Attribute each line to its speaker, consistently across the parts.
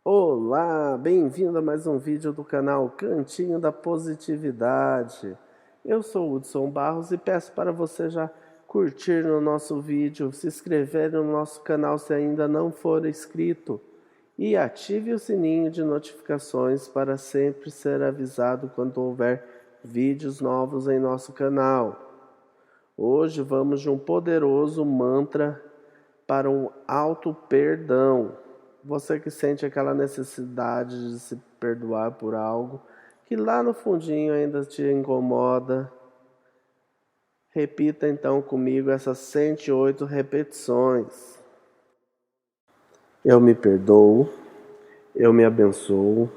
Speaker 1: Olá, bem-vindo a mais um vídeo do canal Cantinho da Positividade. Eu sou o Hudson Barros e peço para você já curtir no nosso vídeo, se inscrever no nosso canal se ainda não for inscrito e ative o sininho de notificações para sempre ser avisado quando houver vídeos novos em nosso canal. Hoje vamos de um poderoso mantra para um auto perdão. Você que sente aquela necessidade de se perdoar por algo que lá no fundinho ainda te incomoda, repita então comigo essas 108 repetições. Eu me perdoo, eu me abençoo,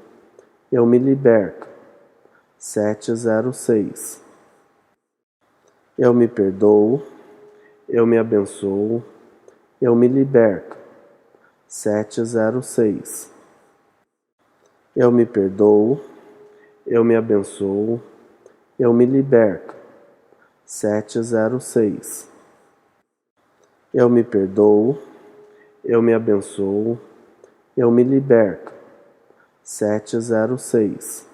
Speaker 1: eu me liberto. 706. Eu me perdoo, eu me abençoo, eu me liberto. 706. Eu me perdoo, eu me abençoo, eu me liberto. 706. Eu me perdoo, eu me abençoo, eu me liberto. 706.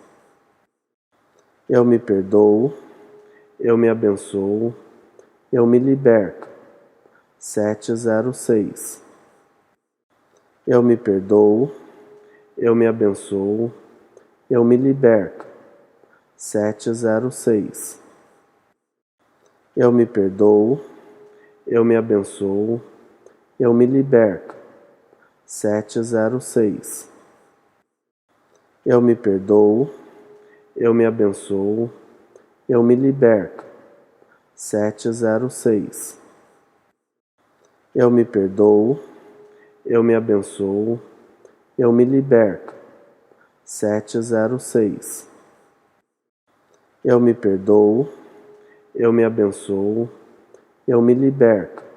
Speaker 1: Eu me perdoo, eu me abençoo, eu me liberto. 706. Eu me perdoo, eu me abençoo, eu me liberto. 706. Eu me perdoo, eu me abençoo, eu me liberto. 706. Eu me perdoo, eu me abençoo, eu me liberto. 706. Eu me perdoo, eu me abençoo, eu me liberto. 706. Eu me perdoo, eu me abençoo, eu me liberto.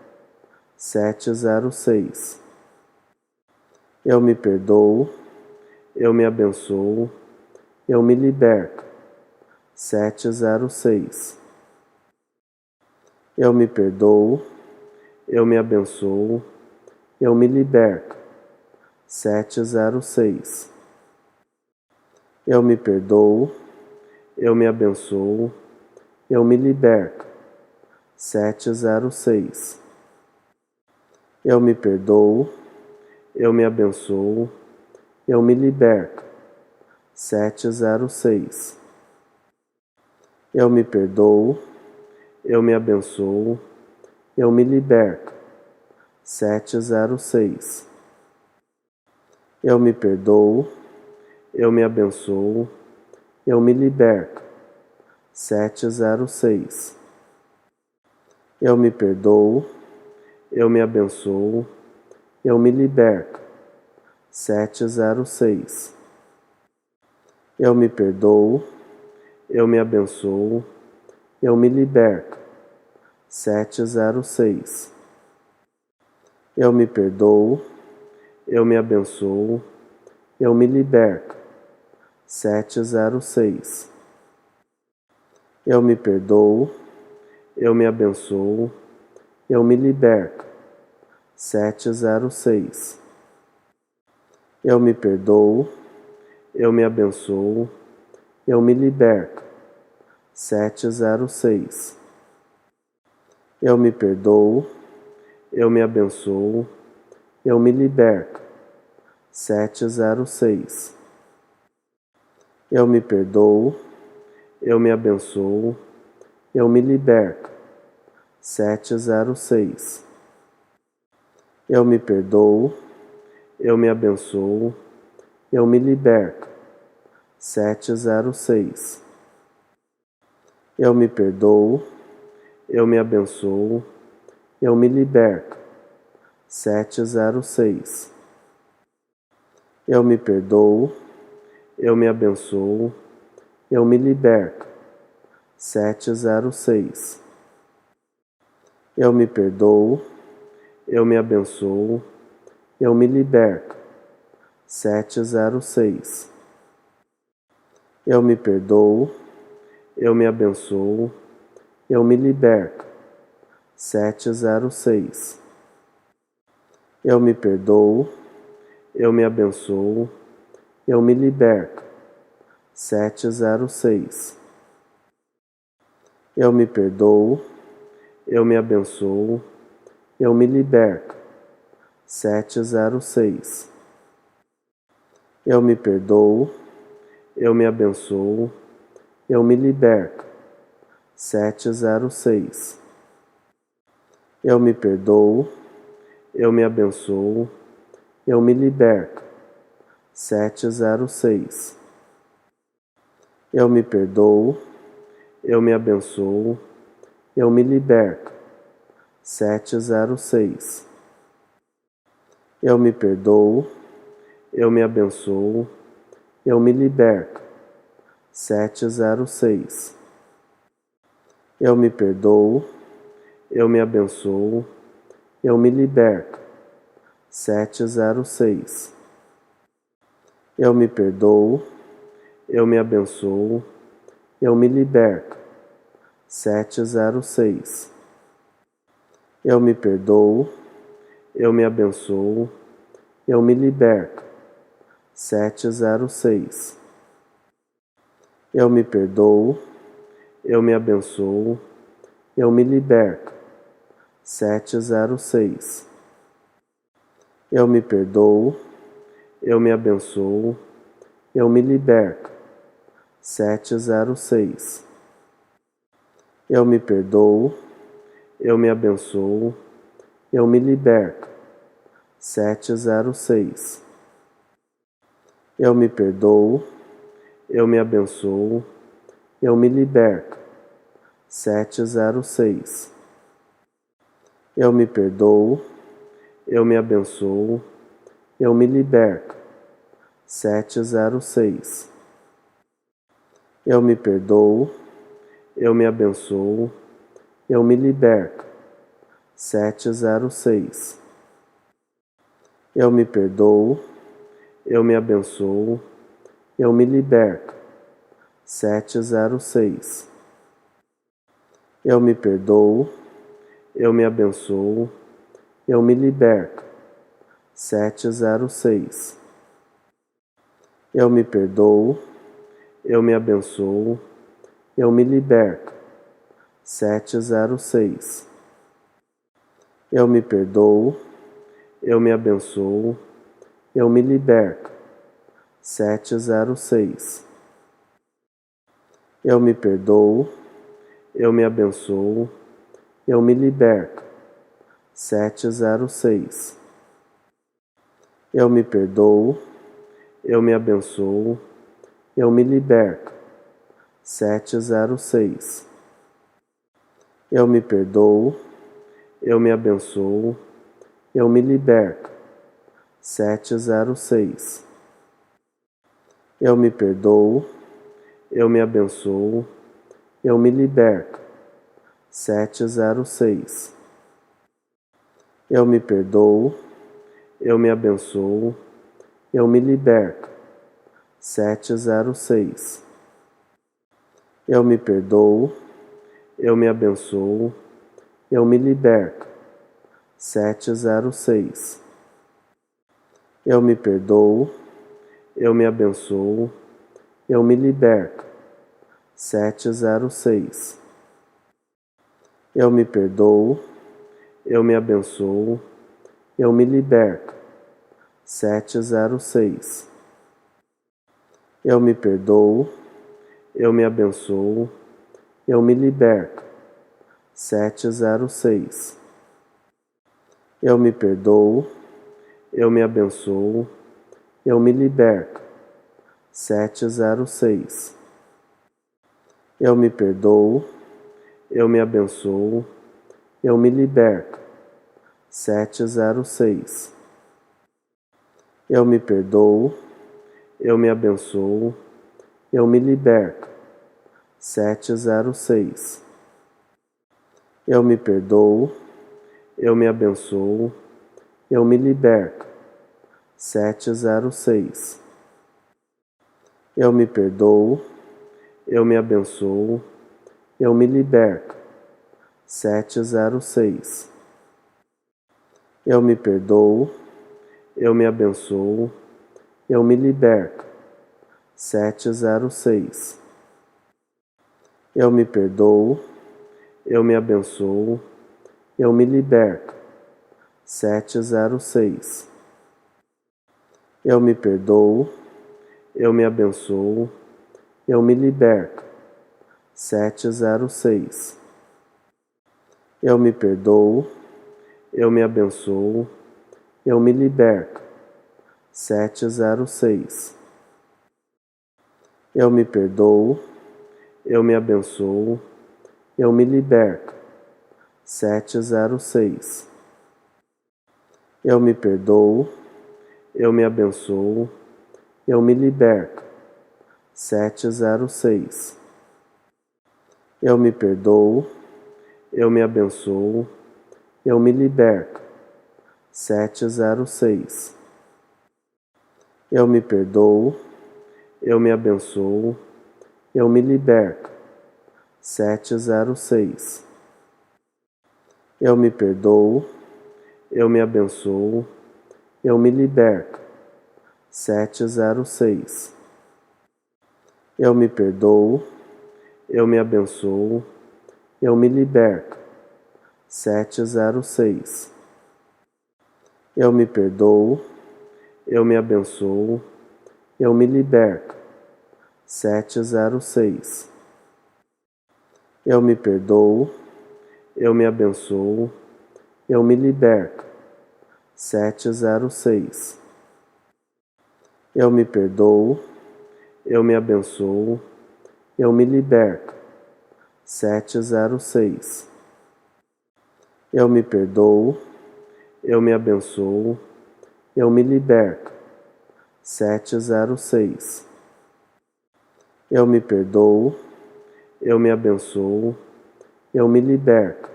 Speaker 1: 706. Eu me perdoo, eu me abençoo, eu me liberto. 706. Eu me perdoo, eu me abençoo, eu me liberto. 706. Eu me perdoo, eu me abençoo, eu me liberto. 706. Eu me perdoo, eu me abençoo, eu me liberto. 706. Eu me perdoo, eu me abençoo, eu me liberto. 706. Eu me perdoo, eu me abençoo, eu me liberto. 706. Eu me perdoo, eu me abençoo, eu me liberto. 706. Eu me perdoo, eu me abençoo, eu me liberto. 706. Eu me perdoo, eu me abençoo, eu me liberto. 706. Eu me perdoo, eu me abençoo, eu me liberto. 706. Eu me perdoo, eu me abençoo, eu me liberto. 706. Eu me perdoo, eu me abençoo, eu me liberto. 706. Eu me perdoo, eu me abençoo, eu me liberto. 706. Eu me perdoo, eu me abençoo, eu me liberto. 706. Eu me perdoo, eu me abençoo, eu me liberto. 706. Eu me perdoo, eu me abençoo, eu me liberto. 706. Eu me perdoo, eu me abençoo, eu me liberto. 706. Eu me perdoo, eu me abençoo, eu me liberto. 706. Eu me perdoo, eu me abençoo, eu me liberto. 706. Eu me perdoo, eu me abençoo, eu me liberto. 706. Eu me perdoo, eu me abençoo, eu me liberto. 706. Eu me perdoo, eu me abençoo, eu me liberto. 706. Eu me perdoo, eu me abençoo, eu me liberto. 706. Eu me perdoo, eu me abençoo, eu me liberto. 706. Eu me perdoo, eu me abençoo, eu me liberto. 706. Eu me perdoo, eu me abençoo, eu me liberto. 706. Eu me perdoo, eu me abençoo, eu me liberto. 706. Eu me perdoo, eu me abençoo, eu me liberto. 706. Eu me perdoo, eu me abençoo, eu me liberto. 706. Eu me perdoo, eu me abençoo, eu me liberto. 706. Eu me perdoo, eu me abençoo, eu me liberto. 706. Eu me perdoo, eu me abençoo, eu me liberto. 706. Eu me perdoo, eu me abençoo, eu me liberto. 706. Eu me perdoo, eu me abençoo, eu me liberto. 706. Eu me perdoo, eu me abençoo, eu me liberto. 706. Eu me perdoo, eu me abençoo, eu me liberto. 706. Eu me perdoo, eu me abençoo, eu me liberto. 706. Eu me perdoo, eu me abençoo, eu me liberto. 706. Eu me perdoo, eu me abençoo, eu me liberto. 706. Eu me perdoo, eu me abençoo, eu me liberto. 706. Eu me perdoo, eu me abençoo, eu me liberto. 706. Eu me perdoo, eu me abençoo, eu me liberto. 706. Eu me perdoo, eu me abençoo, eu me liberto. 706. Eu me perdoo, eu me abençoo, eu me liberto. 706. Eu me perdoo, eu me abençoo, eu me liberto. 706. Eu me perdoo, eu me abençoo, eu me liberto. 706. Eu me perdoo, eu me abençoo, eu me liberto. 706. Eu me perdoo, eu me abençoo, eu me liberto. 706. Eu me perdoo, eu me abençoo, eu me liberto. 706. Eu me perdoo, eu me abençoo, eu me liberto. 706. Eu me perdoo, eu me abençoo, eu me liberto. 706. Eu me perdoo, eu me abençoo, eu me liberto. 706. Eu me perdoo, eu me abençoo, eu me liberto. 706. Eu me perdoo, eu me abençoo, eu me liberto. 706. Eu me perdoo, eu me abençoo, eu me liberto. 706. Eu me perdoo, eu me abençoo, eu me liberto. 706. Eu me perdoo, eu me abençoo, eu me liberto. 706. Eu me perdoo, eu me abençoo, eu me liberto. 706. Eu me perdoo, eu me abençoo, eu me liberto. 706. Eu me perdoo, eu me abençoo, eu me liberto. 706. Eu me perdoo, eu me abençoo, eu me liberto. 706. Eu me perdoo, eu me abençoo, eu me liberto. 706. Eu me perdoo, eu me abençoo, eu me liberto. 706. Eu me perdoo, eu me abençoo, eu me liberto. 706. Eu me perdoo, eu me abençoo, eu me liberto. 706. Eu me perdoo, eu me abençoo, eu me liberto.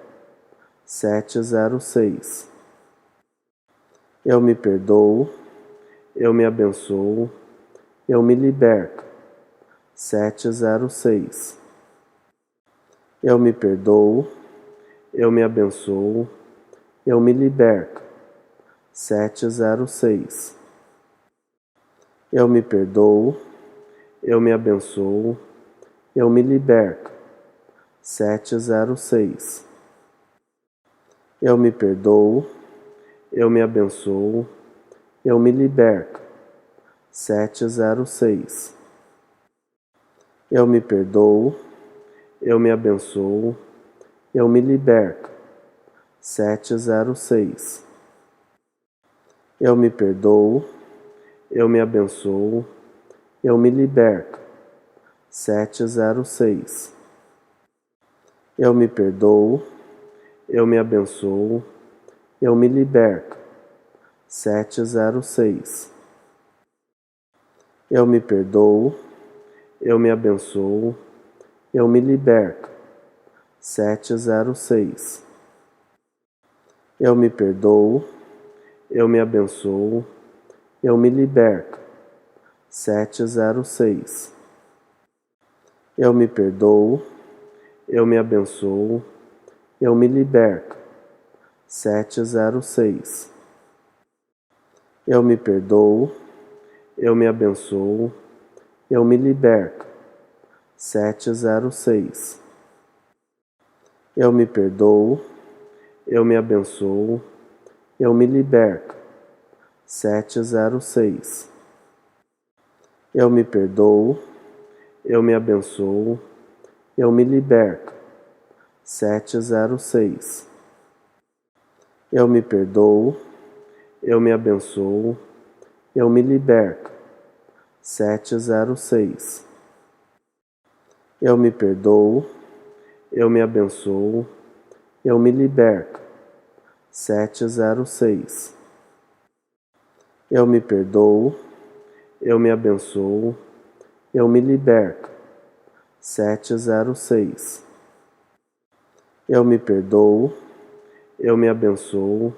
Speaker 1: 706. Eu me perdoo, eu me abençoo, eu me liberto. 706. Eu me perdoo, eu me abençoo, eu me liberto. 706. Eu me perdoo, eu me abençoo, eu me liberto. 706. Eu me perdoo, eu me abençoo, eu me liberto. 706. Eu me perdoo, eu me abençoo, eu me liberto. 706. Eu me perdoo, eu me abençoo, eu me liberto. 706. Eu me perdoo, eu me abençoo, eu me liberto. 706. Eu me perdoo, eu me abençoo, eu me liberto. 706. Eu me perdoo, eu me abençoo, eu me liberto. 706. Eu me perdoo, eu me abençoo, eu me liberto. 706. Eu me perdoo, eu me abençoo, eu me liberto. 706. Eu me perdoo, eu me abençoo, eu me liberto. 706. Eu me perdoo, eu me abençoo, eu me liberto. 706. Eu me perdoo, eu me abençoo, eu me liberto. 706. Eu me perdoo, eu me abençoo, eu me liberto. 706. Eu me perdoo, eu me abençoo, eu me liberto. 706. Eu me perdoo, eu me abençoo,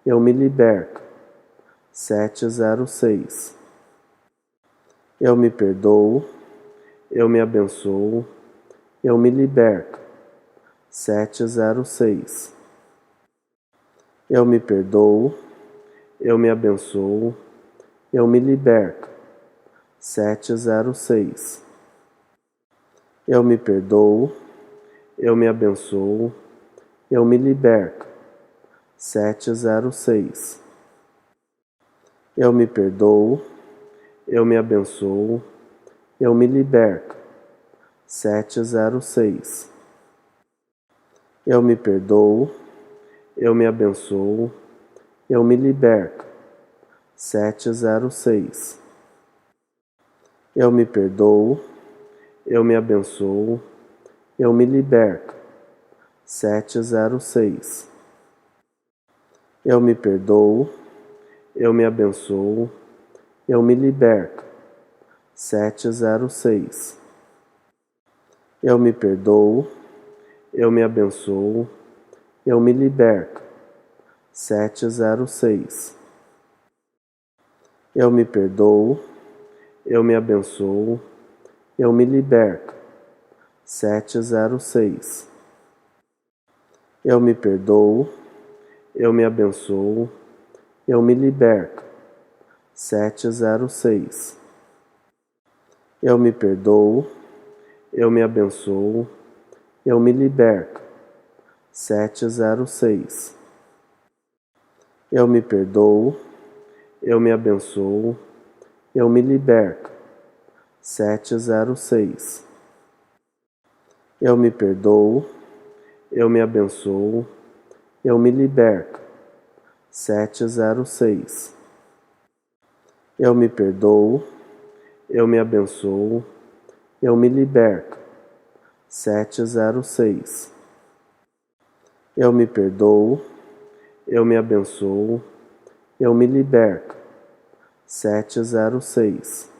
Speaker 1: eu me liberto. 706. Eu me perdoo, eu me abençoo, eu me liberto. 706. Eu me perdoo, eu me abençoo, eu me liberto. 706. Eu me perdoo, eu me abençoo, eu me liberto. 706. Eu me perdoo, eu me abençoo, eu me liberto. 706. Eu me perdoo, eu me abençoo, eu me liberto. 706. Eu me perdoo, eu me abençoo, eu me liberto. 706. Eu me perdoo, eu me abençoo, eu me liberto. 706. Eu me perdoo, eu me abençoo, eu me liberto. 706. Eu me perdoo, eu me abençoo, eu me liberto. 706. Eu me perdoo, eu me abençoo, eu me liberto. 706. Eu me perdoo, eu me abençoo, eu me liberto. 706. Eu me perdoo, eu me abençoo, eu me liberto. 706. Eu me perdoo, eu me abençoo, eu me liberto. 706. Eu me perdoo, eu me abençoo, eu me liberto. 706. Eu me perdoo, eu me abençoo, eu me liberto. 706.